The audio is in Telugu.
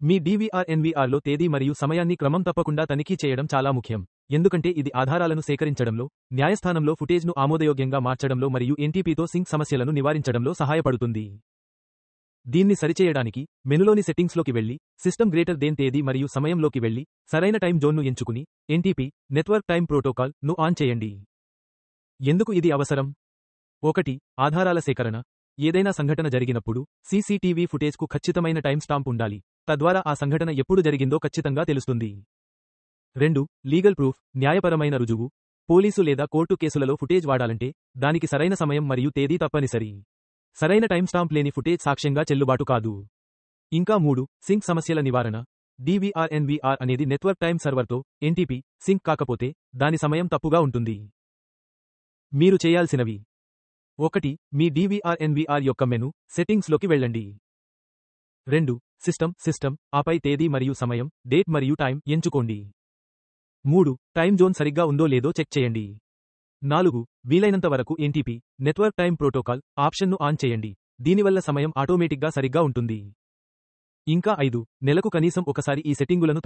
మీ DVR/NVRలో తేదీ మరియు సమయాన్ని క్రమం తప్పకుండా తనిఖీ చేయడం చాలా ముఖ్యం. ఎందుకంటే ఇది ఆధారాలను సేకరించడంలో, న్యాయస్థానంలో ఫుటేజ్ను ఆమోదయోగ్యంగా మార్చడంలో మరియు ఎన్టీపీతో సింక్ సమస్యలను నివారించడంలో సహాయపడుతుంది. దీన్ని సరిచేయడానికి మెనులోని సెట్టింగ్స్లోకి వెళ్లి, సిస్టమ్ గ్రేటర్ దేన్ తేదీ మరియు సమయంలోకి వెళ్లి, సరైన టైం జోన్ను ఎంచుకుని, ఎన్టీపీ నెట్వర్క్ టైం ప్రోటోకాల్ ను ఆన్ చేయండి. ఎందుకు ఇది అవసరం? 1. ఆధారాల సేకరణ. ఏదైనా సంఘటన జరిగినప్పుడు సీసీటీవీ ఫుటేజ్కు ఖచ్చితమైన టైం స్టాంప్ ఉండాలి. తద్వారా ఆ సంఘటన ఎప్పుడు జరిగిందో ఖచ్చితంగా తెలుస్తుంది. 2. Legal proof. న్యాయపరమైన రుజువు. పోలీసు లేదా కోర్టు కేసులలో ఫుటేజ్ వాడాలంటే దానికి సరైన సమయం మరియు తేదీ తప్పనిసరి. సరైన టైం స్టాంప్ లేని ఫుటేజ్ సాక్ష్యంగా చెల్లుబాటు కాదు. ఇంకా 3. సింక్ సమస్యల నివారణ. DVR/NVR అనేది నెట్వర్క్ టైం సర్వర్తో ఎన్టీపీ సింక్ కాకపోతే దాని సమయం తప్పుగా ఉంటుంది. మీరు చేయాల్సినవి: 1. మీ DVR/NVR యొక్క మెను సెట్టింగ్స్లోకి వెళ్ళండి. 2. సిస్టమ్ ఆపై తేదీ మరియు సమయం డేట్ మరియు టైం ఎంచుకోండి. 3. టైం జోన్ సరిగ్గా ఉందో లేదో చెక్ చేయండి. 4. వీలైనంత వరకు ఎన్టీపీ నెట్వర్క్ టైం ప్రోటోకాల్ ఆప్షన్ను ఆన్ చేయండి. దీనివల్ల సమయం ఆటోమేటిక్గా సరిగ్గా ఉంటుంది. ఇంకా 5. నెలకు కనీసం ఒకసారి ఈ సెట్టింగులను